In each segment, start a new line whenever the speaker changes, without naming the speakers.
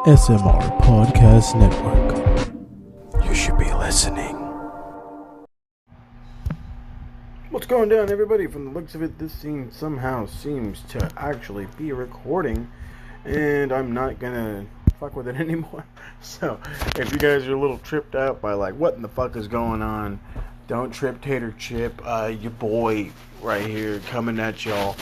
SMR Podcast Network. You should be listening.
What's going down, everybody? From the looks of it, this scene somehow seems to actually be recording, and I'm not gonna fuck with it anymore. So, if you guys are a little tripped out by like, what in the fuck is going on, don't trip, Tater Chip. Your boy right here coming at y'all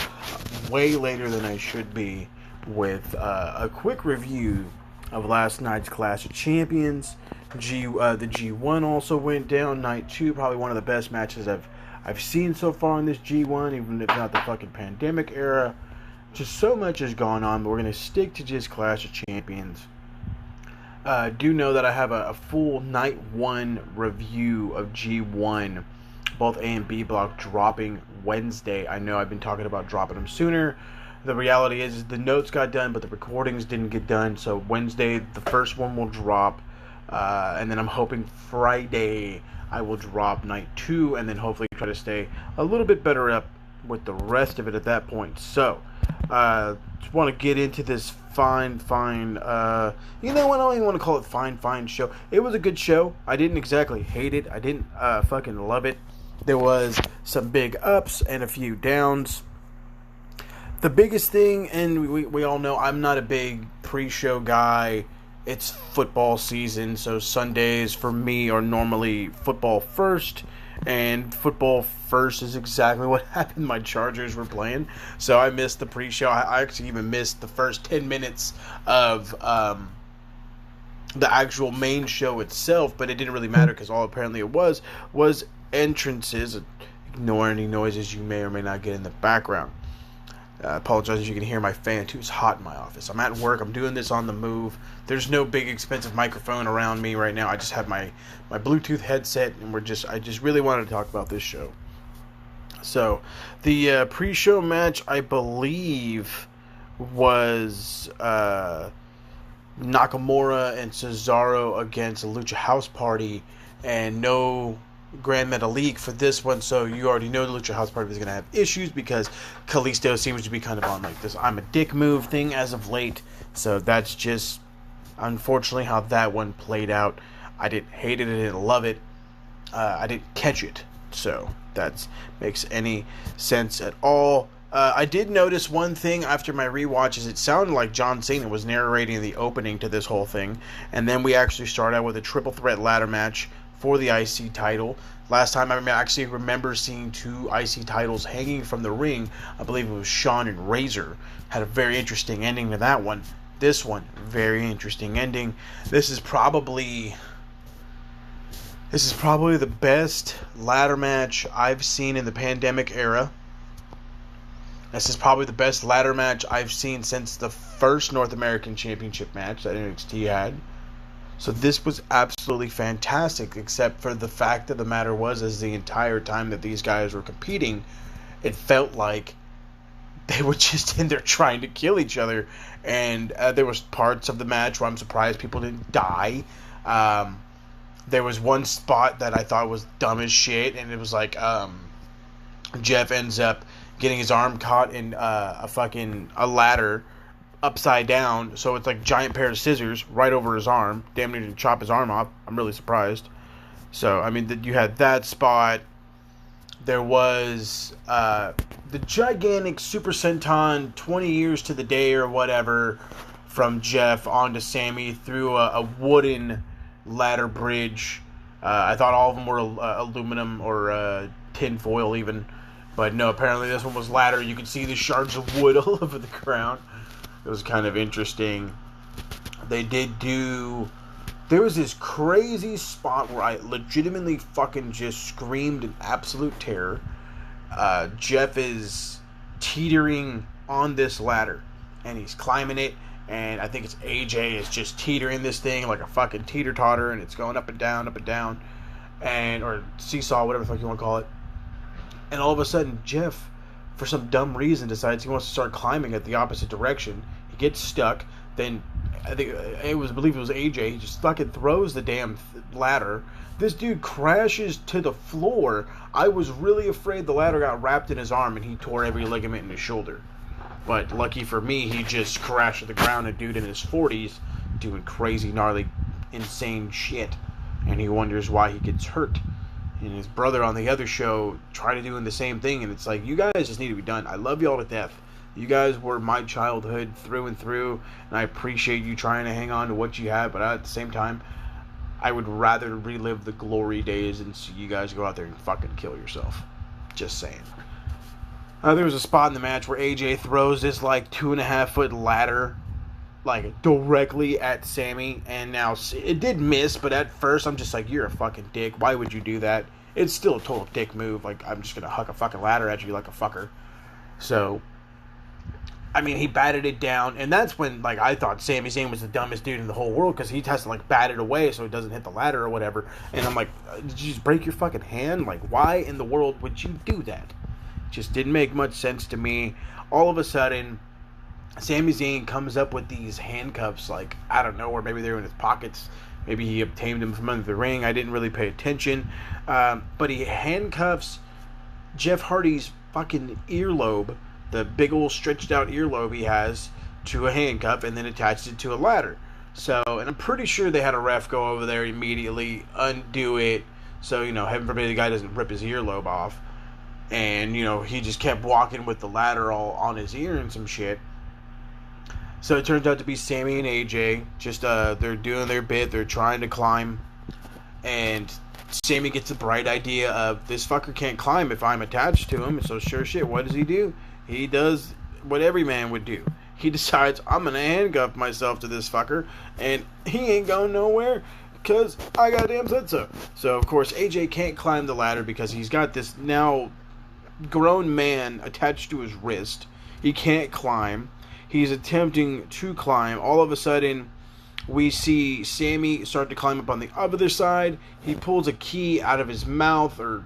way later than I should be with a quick review of last night's Clash of Champions. The G1 also went down. Night 2, probably one of the best matches I've seen so far in this G1, even if not the fucking pandemic era. Just so much has gone on, but we're going to stick to just Clash of Champions. Do know that I have a full Night 1 review of G1, both A and B block, dropping Wednesday. I know I've been talking about dropping them sooner. The reality is the notes got done, but the recordings didn't get done. So Wednesday, the first one will drop. And then I'm hoping Friday I will drop Night 2, and then hopefully try to stay a little bit better up with the rest of it at that point. So, just want to get into this fine, you know what, I don't even want to call it fine show. It was a good show. I didn't exactly hate it. I didn't fucking love it. There was some big ups and a few downs. The biggest thing, and we all know I'm not a big pre-show guy. It's football season, so Sundays for me are normally football first, and football first is exactly what happened. My Chargers were playing, so I missed the pre-show. I actually even missed the first 10 minutes of the actual main show itself, but it didn't really matter because all apparently it was entrances. Ignore any noises you may or may not get in the background. I apologize if you can hear my fan too. It's hot in my office. I'm at work. I'm doing this on the move. There's no big expensive microphone around me right now. I just have my Bluetooth headset, and I just really wanted to talk about this show. So, the pre-show match, I believe, was Nakamura and Cesaro against the Lucha House Party, and no Grand Metalik for this one, so you already know the Lucha House Party is going to have issues because Kalisto seems to be kind of on like this I'm a dick move thing as of late. So that's just unfortunately how that one played out. I didn't hate it, I didn't love it, I didn't catch it, so that makes any sense at all. I did notice one thing after my rewatch is it sounded like John Cena was narrating the opening to this whole thing, and then we actually start out with a triple threat ladder match for the IC title. Last time I actually remember seeing two IC titles hanging from the ring. I believe it was Shawn and Razor. Had a very interesting ending to that one. This one, very interesting ending. This is probably the best ladder match I've seen in the pandemic era. This is probably the best ladder match I've seen since the first North American Championship match that NXT had. So this was absolutely fantastic, except for the fact of the matter was, as the entire time that these guys were competing, it felt like they were just in there trying to kill each other. And there was parts of the match where I'm surprised people didn't die. There was one spot that I thought was dumb as shit, and it was like Jeff ends up getting his arm caught in a ladder upside down, so it's like a giant pair of scissors right over his arm, damn near to chop his arm off. I'm really surprised. So, I mean, you had that spot. There was the gigantic Super Senton 20 years to the day or whatever from Jeff onto Sammy through a wooden ladder bridge. I thought all of them were aluminum or tin foil even, but no, apparently this one was ladder. You could see the shards of wood all over the ground. It was kind of interesting. There was this crazy spot where I legitimately fucking just screamed in absolute terror. Jeff is teetering on this ladder, and he's climbing it, and I think it's AJ is just teetering this thing like a fucking teeter-totter, and it's going up and down, or seesaw, whatever the fuck you want to call it. And all of a sudden, Jeff, for some dumb reason, decides he wants to start climbing at the opposite direction. He gets stuck. Then I believe it was AJ. He just fucking throws the damn ladder. This dude crashes to the floor. I was really afraid the ladder got wrapped in his arm and he tore every ligament in his shoulder. But lucky for me, he just crashed to the ground. A dude in his 40s doing crazy, gnarly, insane shit. And he wonders why he gets hurt. And his brother on the other show tried to doing the same thing. And it's like, you guys just need to be done. I love y'all to death. You guys were my childhood through and through. And I appreciate you trying to hang on to what you have. But at the same time, I would rather relive the glory days and see you guys go out there and fucking kill yourself. Just saying. There was a spot in the match where AJ throws this like 2.5 foot ladder like directly at Sammy, and now it did miss, but at first I'm just like, you're a fucking dick. Why would you do that? It's still a total dick move. Like, I'm just gonna huck a fucking ladder at you like a fucker. So, I mean, he batted it down, and that's when, like, I thought Sami Zayn was the dumbest dude in the whole world, because he has to, like, bat it away so it doesn't hit the ladder or whatever. And I'm like, did you just break your fucking hand? Like, why in the world would you do that? Just didn't make much sense to me. All of a sudden, Sami Zayn comes up with these handcuffs, like, I don't know, or maybe they were in his pockets. Maybe he obtained them from under the ring. I didn't really pay attention. But he handcuffs Jeff Hardy's fucking earlobe, the big old stretched out earlobe he has, to a handcuff, and then attached it to a ladder. So, and I'm pretty sure they had a ref go over there immediately, undo it, so, you know, heaven forbid the guy doesn't rip his earlobe off. And, you know, he just kept walking with the ladder all on his ear and some shit. So it turns out to be Sammy and AJ. Just, they're doing their bit. They're trying to climb. And Sammy gets the bright idea of, this fucker can't climb if I'm attached to him. So sure shit, what does he do? He does what every man would do. He decides, I'm going to handcuff myself to this fucker. And he ain't going nowhere, because I goddamn said so. So, of course, AJ can't climb the ladder because he's got this now grown man attached to his wrist. He can't climb. He's attempting to climb. All of a sudden, we see Sammy start to climb up on the other side. He pulls a key out of his mouth, or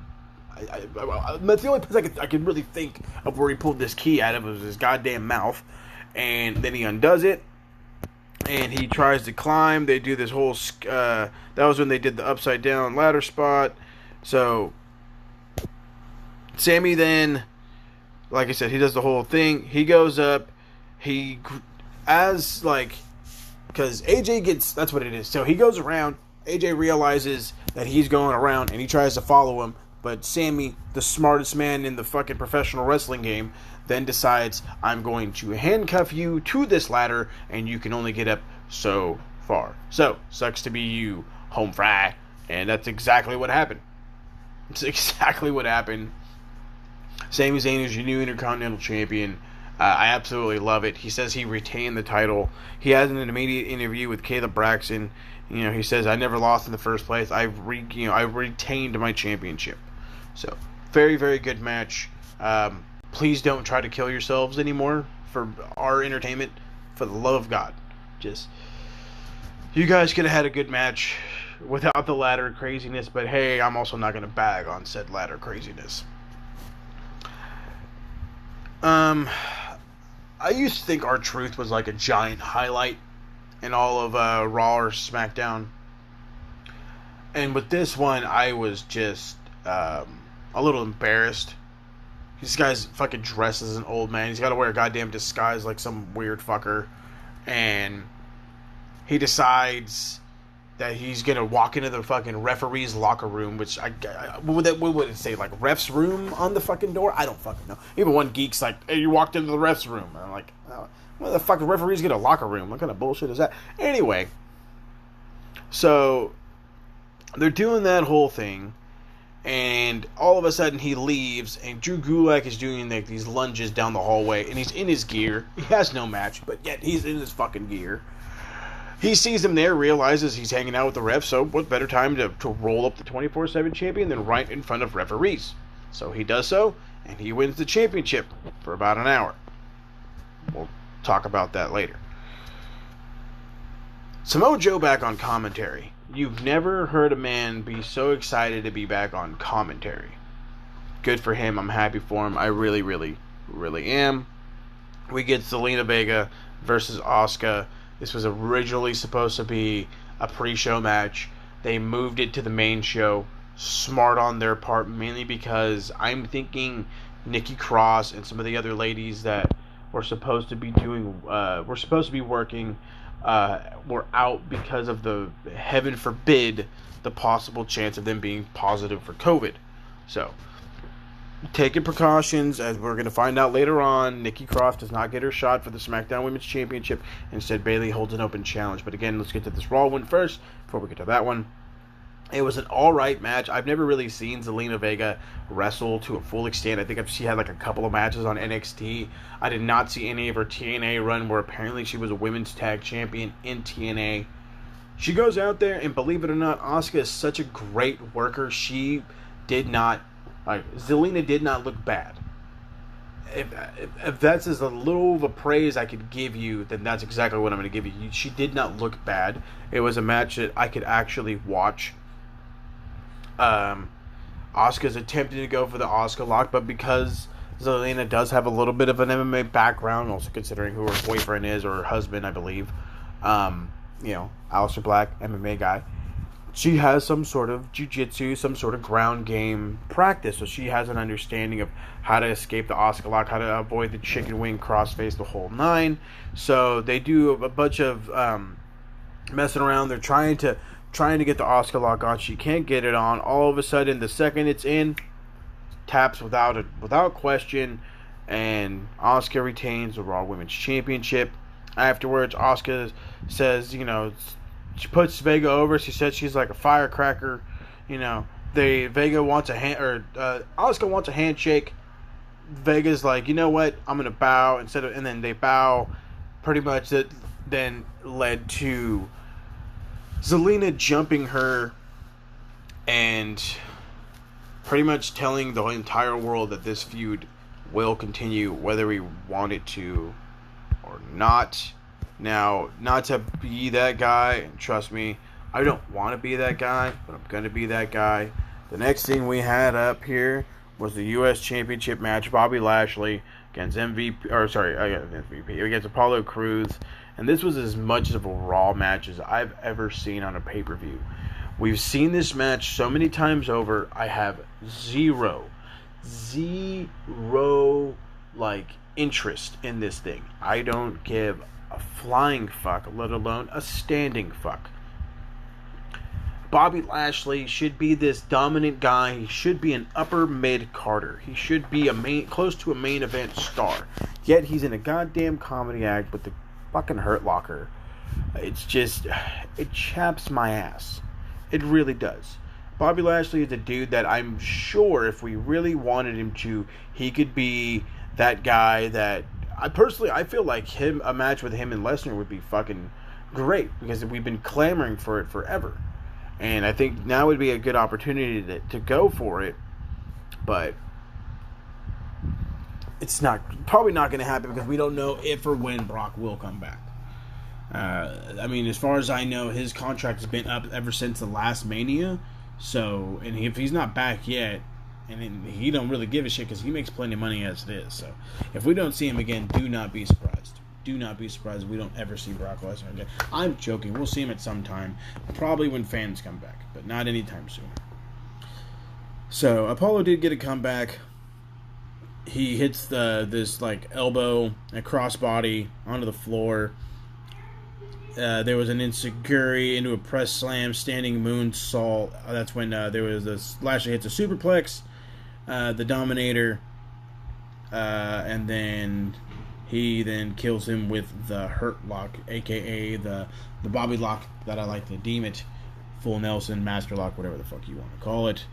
that's the only place I could really think of where he pulled this key out of was his goddamn mouth. And then he undoes it, and he tries to climb. They do this whole, that was when they did the upside down ladder spot. So Sammy then, like I said, he does the whole thing. He goes up. Because AJ gets, that's what it is. So he goes around. AJ realizes that he's going around, and he tries to follow him. But Sammy, the smartest man in the fucking professional wrestling game, then decides, I'm going to handcuff you to this ladder, and you can only get up so far. So, sucks to be you, home fry. And that's exactly what happened. It's exactly what happened. Sami Zayn is your new Intercontinental Champion. I absolutely love it. He says he retained the title. He has an immediate interview with Caleb Braxton. You know, he says, I never lost in the first place. I retained my championship. So, very, very good match. Please don't try to kill yourselves anymore for our entertainment. For the love of God. Just, you guys could have had a good match without the ladder craziness, but hey, I'm also not going to bag on said ladder craziness. I used to think R-Truth was like a giant highlight in all of Raw or SmackDown. And with this one, I was just a little embarrassed. This guy's fucking dressed as an old man. He's got to wear a goddamn disguise like some weird fucker. And he decides that he's going to walk into the fucking referee's locker room, which what would it say, like ref's room on the fucking door? I don't fucking know. Even one geek's like, hey, you walked into the ref's room. And I'm like, oh, what the fuck, the referee's get a locker room? What kind of bullshit is that? Anyway, so they're doing that whole thing, and all of a sudden he leaves, and Drew Gulak is doing like these lunges down the hallway, and he's in his gear. He has no match, but yet he's in his fucking gear. He sees him there, realizes he's hanging out with the ref, so what better time to roll up the 24/7 champion than right in front of referees. So he does so, and he wins the championship for about an hour. We'll talk about that later. Samoa Joe back on commentary. You've never heard a man be so excited to be back on commentary. Good for him. I'm happy for him. I really, really, really am. We get Zelina Vega versus Asuka. This was originally supposed to be a pre-show match. They moved it to the main show. Smart on their part, mainly because I'm thinking Nikki Cross and some of the other ladies that were supposed to be working were out because of the, heaven forbid, the possible chance of them being positive for COVID. So, taking precautions, as we're going to find out later on. Nikki Cross does not get her shot for the SmackDown Women's Championship. Instead, Bayley holds an open challenge. But again, let's get to this Raw one first before we get to that one. It was an alright match. I've never really seen Zelina Vega wrestle to a full extent. I think she had like a couple of matches on NXT. I did not see any of her TNA run, where apparently she was a women's tag champion in TNA. She goes out there, and believe it or not, Asuka is such a great worker. She did not, Zelina did not look bad. If that's as a little of a praise I could give you, then that's exactly what I'm going to give you. She did not look bad. It was a match that I could actually watch. Asuka's attempting to go for the Asuka lock, but because Zelina does have a little bit of an MMA background, also considering who her boyfriend is, or her husband, I believe, Aleister Black, MMA guy, she has some sort of jiu-jitsu, some sort of ground game practice, so she has an understanding of how to escape the Asuka lock, how to avoid the chicken wing crossface, the whole nine. So they do a bunch of messing around. They're trying to get the Asuka lock on. She can't get it on. All of a sudden, the second it's in, taps without question, and Asuka retains the Raw Women's Championship. Afterwards, Asuka says, she puts Vega over. She said she's like a firecracker. Vega wants Asuka wants a handshake. Vega's like, you know what? I'm gonna bow and then they bow. Pretty much that then led to Zelina jumping her and pretty much telling the entire world that this feud will continue whether we want it to or not. Now, not to be that guy, and trust me, I don't want to be that guy, but I'm going to be that guy. The next thing we had up here was the U.S. Championship match, Bobby Lashley against against Apollo Crews. And this was as much of a Raw match as I've ever seen on a pay-per-view. We've seen this match so many times over. I have zero interest in this thing. I don't give a flying fuck, let alone a standing fuck. Bobby Lashley should be this dominant guy. He should be an upper mid Carter. He should be close to a main event star. Yet he's in a goddamn comedy act with the fucking Hurt Locker. It's just, it chaps my ass. It really does. Bobby Lashley is a dude that I'm sure if we really wanted him to, he could be that guy that I feel like a match with him and Lesnar would be fucking great, because we've been clamoring for it forever. And I think now would be a good opportunity to go for it. But it's probably not going to happen, because we don't know if or when Brock will come back. As far as I know, his contract has been up ever since the last Mania. So, and if he's not back yet, and he don't really give a shit, because he makes plenty of money as it is. So, if we don't see him again, do not be surprised. Do not be surprised if we don't ever see Brock Lesnar again. I'm joking. We'll see him at some time. Probably when fans come back, but not anytime soon. So, Apollo did get a comeback. He hits this elbow and crossbody onto the floor. There was an insecurity into a press slam, standing moonsault. That's when there was Lashley hits a superplex, the Dominator, and then he kills him with the Hurt Lock, aka the Bobby Lock that I like to deem it, Full Nelson, Master Lock, whatever the fuck you want to call it.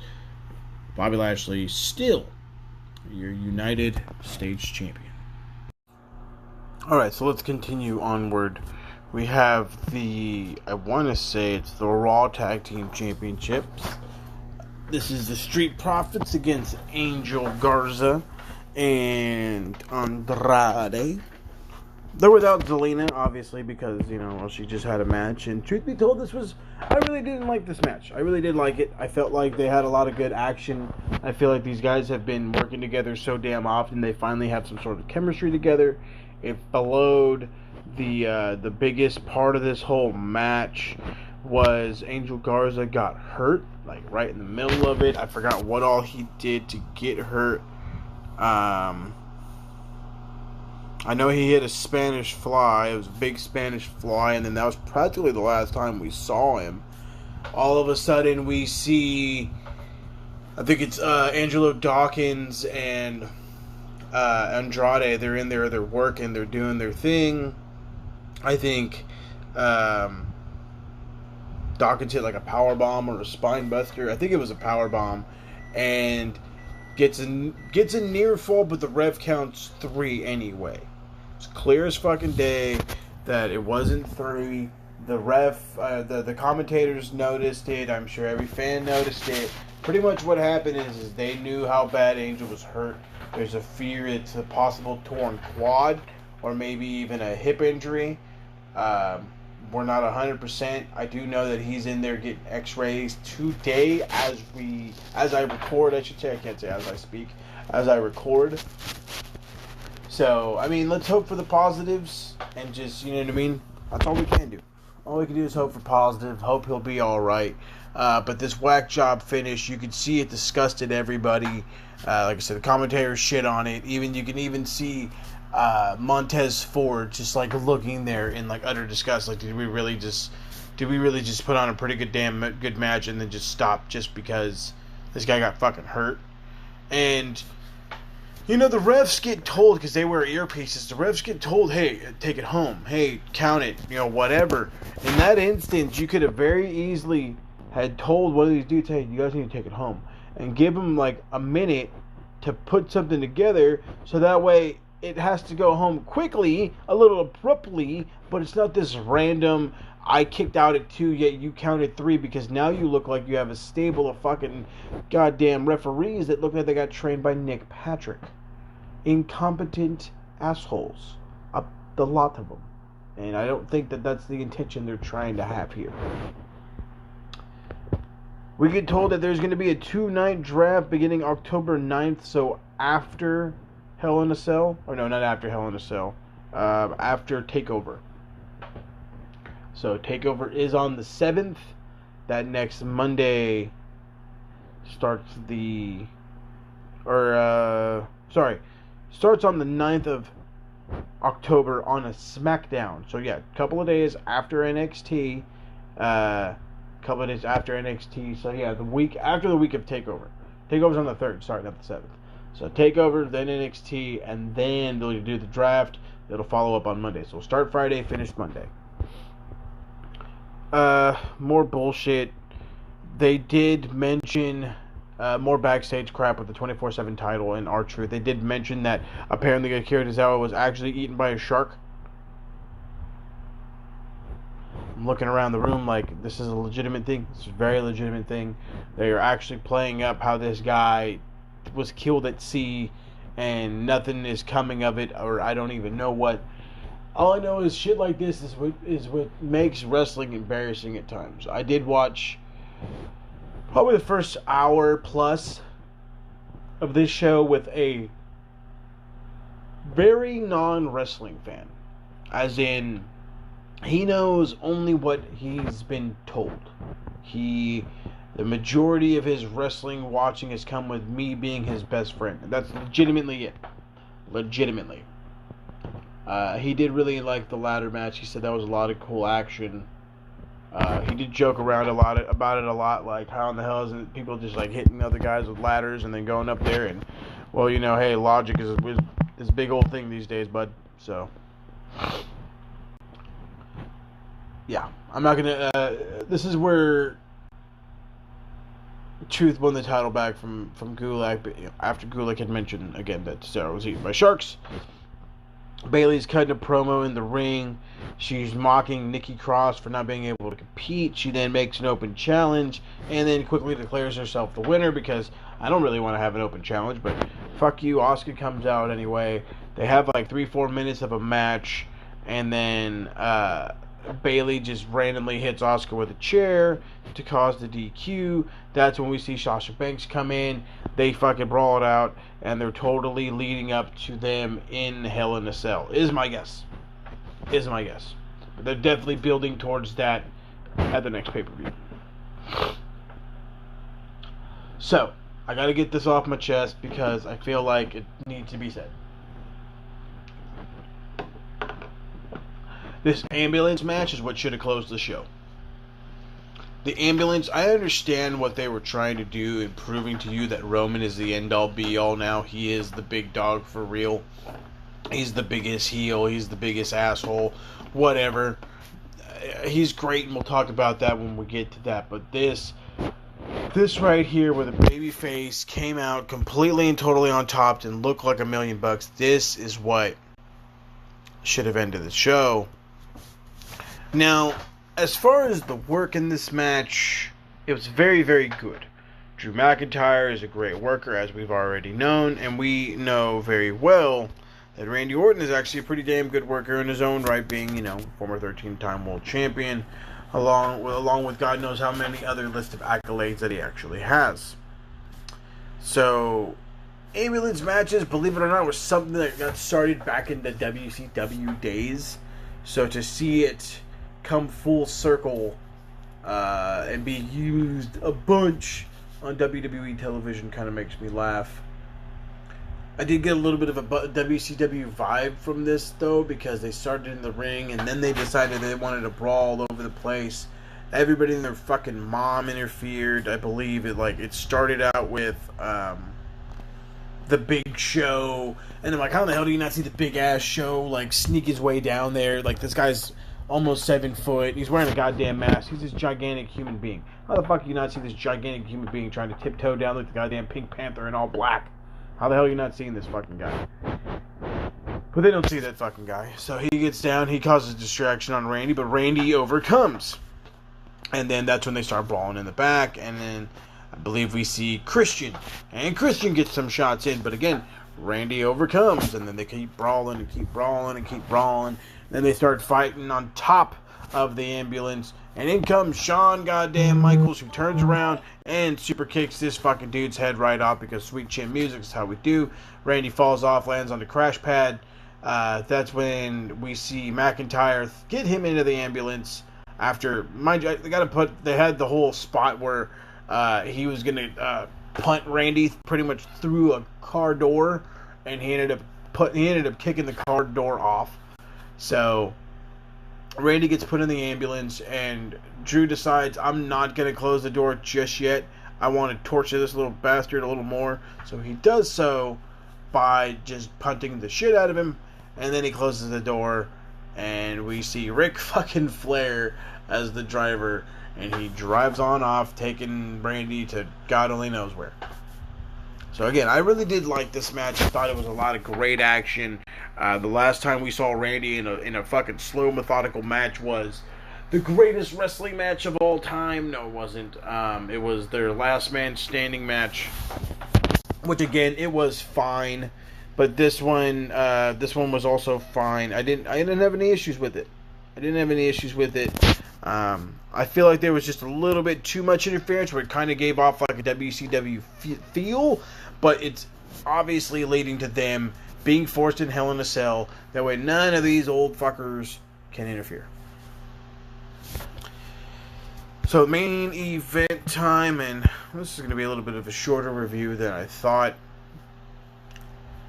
Bobby Lashley still your United States champion. Alright, so let's continue onward. We have I want to say it's the Raw Tag Team Championships. This is the Street Profits against Angel Garza and Andrade. They're without Zelina, obviously, because, she just had a match. And truth be told, I really didn't like this match. I really did like it. I felt like they had a lot of good action. I feel like these guys have been working together so damn often. They finally have some sort of chemistry together. It followed the biggest part of this whole match was Angel Garza got hurt, right in the middle of it. I forgot what all he did to get hurt. I know he hit a Spanish fly. It was a big Spanish fly, and then that was practically the last time we saw him. All of a sudden, we see, I think it's Angelo Dawkins and Andrade. They're in there, they're working, they're doing their thing. I think Dawkins hit like a power bomb or a spine buster. I think it was a power bomb, and gets a near fall, but the ref counts 3 anyway. It's clear as fucking day that it wasn't 3. The ref, the commentators noticed it. I'm sure every fan noticed it. Pretty much what happened is they knew how bad Angel was hurt. There's a fear it's a possible torn quad or maybe even a hip injury. We're not 100%. I do know that he's in there getting x-rays today as I record. I should say, I can't say as I speak, as I record. So, I mean, let's hope for the positives and just, you know what I mean? That's all we can do. All we can do is hope for positive, hope he'll be alright. But this whack job finish, you can see it disgusted everybody. Like I said, the commentators shit on it. You can even see Montez Ford just like looking there in like utter disgust. Like, did we really just put on a pretty good match and then just stop just because this guy got fucking hurt? And you know, the refs get told, because they wear earpieces, the refs get told, hey, take it home. Hey, count it. You know, whatever. In that instance, you could have very easily had told one of these dudes, hey, you guys need to take it home. And give them, like, a minute to put something together, so that way it has to go home quickly, a little abruptly, but it's not this random, I kicked out at 2, yet you counted 3, because now you look like you have a stable of fucking goddamn referees that look like they got trained by Nick Patrick. Incompetent assholes. The lot of them. And I don't think that that's the intention they're trying to have here. We get told that there's going to be a 2-night draft beginning October 9th, so after Hell in a Cell. Or no, not after Hell in a Cell. After TakeOver. So TakeOver is on the 7th. That next Monday starts starts on the 9th of October on a SmackDown. So yeah, a couple of days after NXT. So yeah, the week after the week of TakeOver. TakeOver's on the 3rd, sorry, not the 7th. So TakeOver, then NXT, and then they'll do the draft. It'll follow up on Monday. So we'll start Friday, finish Monday. More bullshit. They did mention more backstage crap with the 24/7 title and R-Truth. They did mention that apparently Akira Tozawa was actually eaten by a shark. I'm looking around the room like this is a legitimate thing. This is a very legitimate thing. They are actually playing up how this guy was killed at sea and nothing is coming of it, or I don't even know what. All I know is shit like this is what makes wrestling embarrassing at times. I did watch probably the first hour plus of this show with a very non-wrestling fan. As in, he knows only what he's been told. The majority of his wrestling watching has come with me being his best friend. And that's legitimately it. Legitimately. He did really like the ladder match. He said that was a lot of cool action. He did joke around about it a lot, like how in the hell is people just like hitting other guys with ladders and then going up there and, well, you know, hey, logic is this big old thing these days, bud. So, yeah, I'm not gonna. This is where Truth won the title back from Gulak, but, you know, after Gulak had mentioned again that Sarah was eaten by sharks. Bayley's cutting a promo in the ring. She's mocking Nikki Cross for not being able to compete. She then makes an open challenge and then quickly declares herself the winner because I don't really want to have an open challenge, but fuck you. Asuka comes out anyway. They have like 3-4 minutes of a match, and then Bayley just randomly hits Asuka with a chair to cause the DQ. That's when we see Sasha Banks come in. They fucking brawl it out, and they're totally leading up to them in Hell in a Cell. Is my guess. But they're definitely building towards that at the next pay-per-view. So, I gotta get this off my chest because I feel like it needs to be said. This ambulance match is what should have closed the show. The ambulance, I understand what they were trying to do in proving to you that Roman is the end-all be-all now. He is the big dog for real. He's the biggest heel. He's the biggest asshole. Whatever. He's great, and we'll talk about that when we get to that. But this right here, where the baby face came out completely and totally on top and looked like $1,000,000, this is what should have ended the show. Now, as far as the work in this match, it was very, very good. Drew McIntyre is a great worker, as we've already known, and we know very well that Randy Orton is actually a pretty damn good worker in his own right, being, former 13-time world champion, along with God knows how many other list of accolades that he actually has. So, ambulance matches, believe it or not, was something that got started back in the WCW days. So to see it come full circle and be used a bunch on WWE television kind of makes me laugh. I did get a little bit of a WCW vibe from this, though, because they started in the ring and then they decided they wanted to brawl all over the place. Everybody and their fucking mom interfered. I believe it started out with the Big Show, and I'm like, how the hell do you not see the Big Ass Show sneak his way down there? This guy's almost 7 foot. He's wearing a goddamn mask. He's this gigantic human being. How the fuck do you not see this gigantic human being trying to tiptoe down like the goddamn Pink Panther in all black? How the hell are you not seeing this fucking guy? But they don't see that fucking guy. So he gets down, he causes distraction on Randy, but Randy overcomes. And then that's when they start brawling in the back, and then I believe we see Christian. And Christian gets some shots in, but again, Randy overcomes, and then they keep brawling and keep brawling and keep brawling. Then they start fighting on top of the ambulance, and in comes Shawn goddamn Michaels, who turns around and super kicks this fucking dude's head right off, because sweet chin music is how we do. Randy falls off, lands on the crash pad. That's when we see McIntyre get him into the ambulance. After, mind you, they had the whole spot where he was gonna punt Randy pretty much through a car door, and he ended up kicking the car door off. So Randy gets put in the ambulance, and Drew decides, I'm not going to close the door just yet. I want to torture this little bastard a little more. So he does so by just punting the shit out of him, and then he closes the door, and we see Ric fucking Flair as the driver, and he drives on off, taking Randy to God only knows where. So again, I really did like this match. I thought it was a lot of great action. The last time we saw Randy in a fucking slow, methodical match was the greatest wrestling match of all time. No, it wasn't. It was their last man standing match, which again, it was fine. But this one was also fine. I didn't have any issues with it. I feel like there was just a little bit too much interference, where it kind of gave off like a WCW feel, but it's obviously leading to them being forced in Hell in a Cell. That way none of these old fuckers can interfere. So main event time, and this is going to be a little bit of a shorter review than I thought.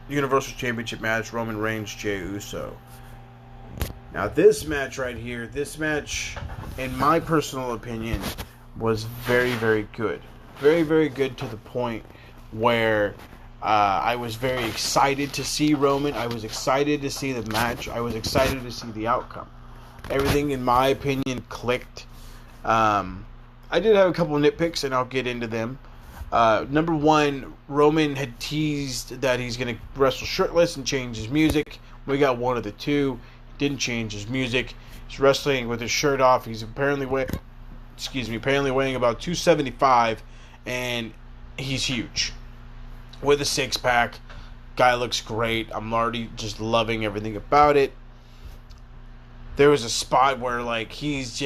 Universal Championship match, Roman Reigns, Jey Uso. Now this match right here, in my personal opinion, was very, very good. Very, very good to the point where I was very excited to see Roman. I was excited to see the match. I was excited to see the outcome. Everything, in my opinion, clicked. I did have a couple of nitpicks, and I'll get into them. Number one, Roman had teased that he's going to wrestle shirtless and change his music. We got one of the two. Didn't change his music. He's wrestling with his shirt off. He's apparently weighing about 275, and he's huge. With a six-pack. Guy looks great. I'm already just loving everything about it. There was a spot where he's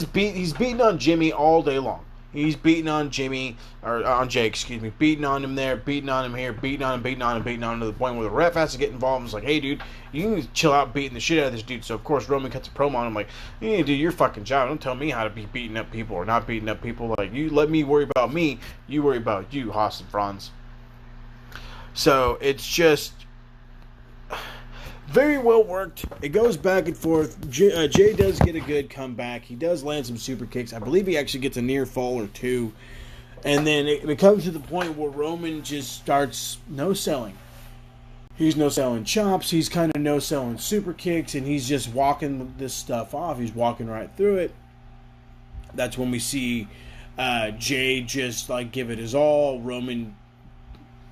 beating on Jimmy all day long. He's beating on Jay, beating on him there, beating on him here, beating on him to the point where the ref has to get involved and is like, hey dude, you need to chill out beating the shit out of this dude. So of course Roman cuts a promo on him like, you need to do your fucking job. Don't tell me how to be beating up people or not beating up people. You let me worry about me, you worry about you, Haas and Franz. So it's just Very well worked. It goes back and forth. Jay does get a good comeback. He does land some super kicks. I believe he actually gets a near fall or two. And then it comes to the point where Roman just starts no-selling. He's no-selling chops. He's kind of no-selling super kicks. And he's just walking this stuff off. He's walking right through it. That's when we see Jay just like give it his all. Roman,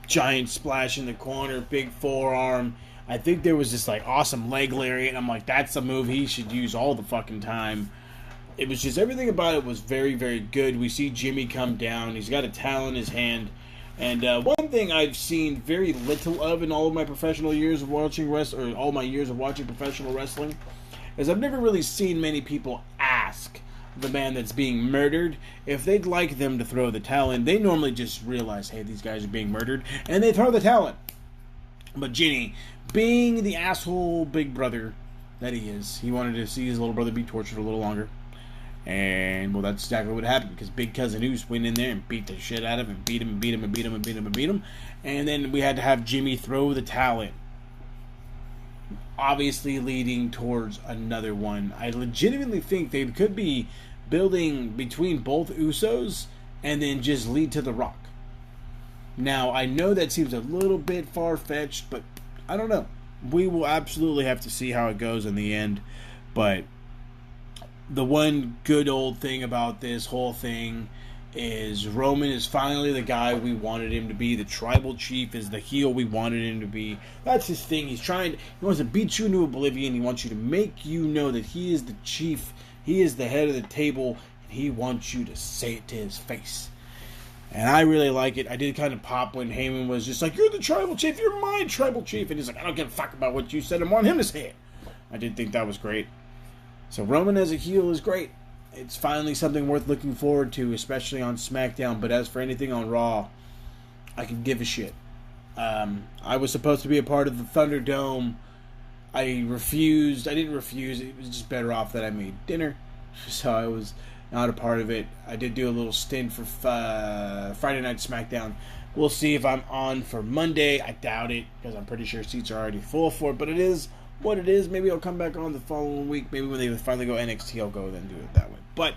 giant splash in the corner, big forearm. I think there was this like awesome leg lariat, and I'm like, that's a move he should use all the fucking time. It was just, everything about it was very, very good. We see Jimmy come down. He's got a towel in his hand. And one thing I've seen very little of in all of my professional years of watching wrestling, or all my years of watching professional wrestling, is I've never really seen many people ask the man that's being murdered if they'd like them to throw the towel in. They normally just realize, hey, these guys are being murdered, and they throw the towel in. But Ginny, being the asshole big brother that he is, he wanted to see his little brother be tortured a little longer. And, well, that's exactly what happened, because Big Cousin Oos went in there and beat the shit out of him, beat him and beat him and beat him and beat him and beat him. And then we had to have Jimmy throw the towel in. Obviously leading towards another one. I legitimately think they could be building between both Usos and then just lead to The Rock. Now, I know that seems a little bit far-fetched, but I don't know. We will absolutely have to see how it goes in the end. But the one good old thing about this whole thing is Roman is finally the guy we wanted him to be. The tribal chief is the heel we wanted him to be. That's his thing. He wants to beat you into oblivion. He wants you to make you know that he is the chief. He is the head of the table. And he wants you to say it to his face. And I really like it. I did kind of pop when Heyman was just like, you're the tribal chief, you're my tribal chief. And he's like, I don't give a fuck about what you said, I want him to say it. I did think that was great. So Roman as a heel is great. It's finally something worth looking forward to, especially on SmackDown. But as for anything on Raw, I can give a shit. I was supposed to be a part of the Thunderdome. I refused. I didn't refuse. It was just better off that I made dinner. So I was not a part of it. I did do a little stint for Friday Night SmackDown. We'll see if I'm on for Monday. I doubt it, because I'm pretty sure seats are already full for it. But it is what it is. Maybe I'll come back on the following week. Maybe when they finally go NXT, I'll go then do it that way. But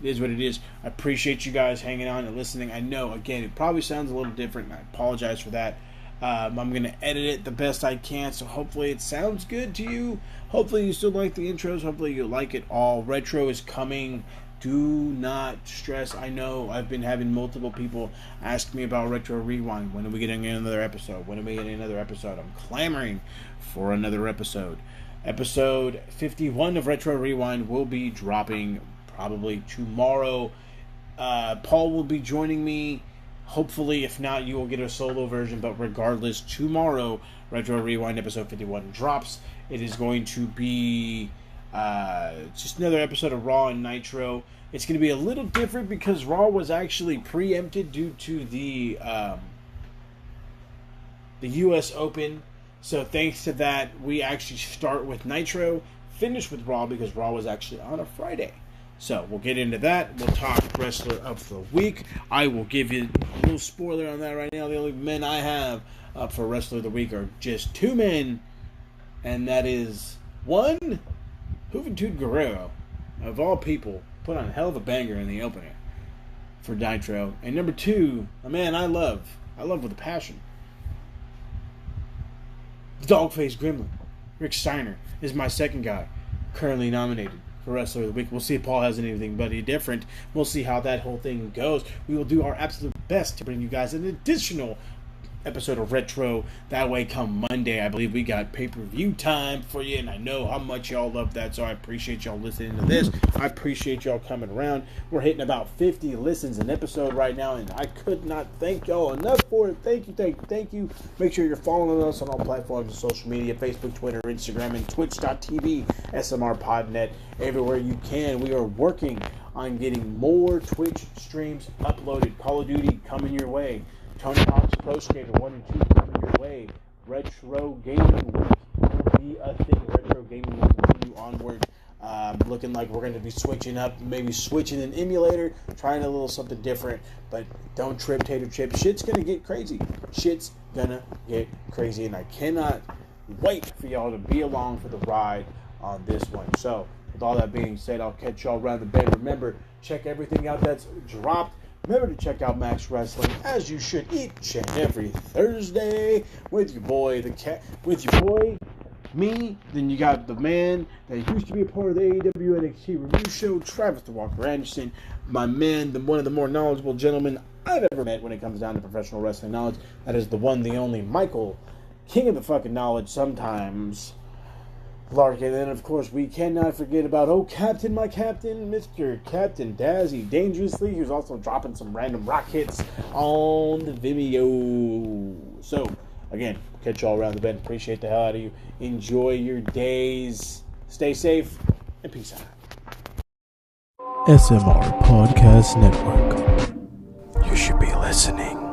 it is what it is. I appreciate you guys hanging on and listening. I know, again, it probably sounds a little different, and I apologize for that. I'm going to edit it the best I can, so hopefully it sounds good to you. Hopefully you still like the intros. Hopefully you like it all. Retro is coming. Do not stress. I know I've been having multiple people ask me about Retro Rewind. When are we getting another episode? When are we getting another episode? I'm clamoring for another episode. Episode 51 of Retro Rewind will be dropping probably tomorrow. Paul will be joining me. Hopefully, if not, you will get a solo version. But regardless, tomorrow, Retro Rewind episode 51 drops. It is going to be just another episode of Raw and Nitro. It's going to be a little different because Raw was actually preempted due to the U.S. Open. So thanks to that, we actually start with Nitro, finish with Raw because Raw was actually on a Friday. So we'll get into that. We'll talk Wrestler of the Week. I will give you a little spoiler on that right now. The only men I have up for Wrestler of the Week are just two men, and that is one, Juventud Guerrero, of all people, put on a hell of a banger in the opener for Nitro. And number two, a man I love with a passion, the Dog-Faced Gremlin, Rick Steiner, is my second guy, currently nominated for Wrestler of the Week. We'll see if Paul has anything but different. We'll see how that whole thing goes. We will do our absolute best to bring you guys an additional episode of Retro. That way, come Monday, I believe we got pay-per-view time for you, and I know how much y'all love that, so I appreciate y'all listening to this. I appreciate y'all coming around. We're hitting about 50 listens an episode right now, and I could not thank y'all enough for it. Thank you. Make sure you're following us on all platforms of social media, Facebook, Twitter, Instagram, and Twitch.tv, SMRPodNet, everywhere you can. We are working on getting more Twitch streams uploaded. Call of Duty coming your way. Tony Hawk's Pro Skater 1 and 2 coming your way. Retro Gaming Week will be a thing. Retro Gaming Week will continue onward. Looking like we're going to be switching up, maybe switching an emulator, trying a little something different. But don't trip, Tater Chip. Shit's going to get crazy. And I cannot wait for y'all to be along for the ride on this one. So, with all that being said, I'll catch y'all around the bend. Remember, check everything out that's dropped. Remember to check out Max Wrestling, as you should, each and every Thursday with your boy, me. Then you got the man that used to be a part of the AEW NXT review show, Travis the Walker Anderson, my man, one of the more knowledgeable gentlemen I've ever met when it comes down to professional wrestling knowledge. That is the one, the only Michael, king of the fucking knowledge sometimes, Larkin. And then, of course, we cannot forget about, my captain, Mr. Captain Dazzy Dangerously, who's also dropping some random rock hits on the Vimeo. So, again, catch y'all around the bend. Appreciate the hell out of you. Enjoy your days. Stay safe, and peace out.
SMR Podcast Network. You should be listening.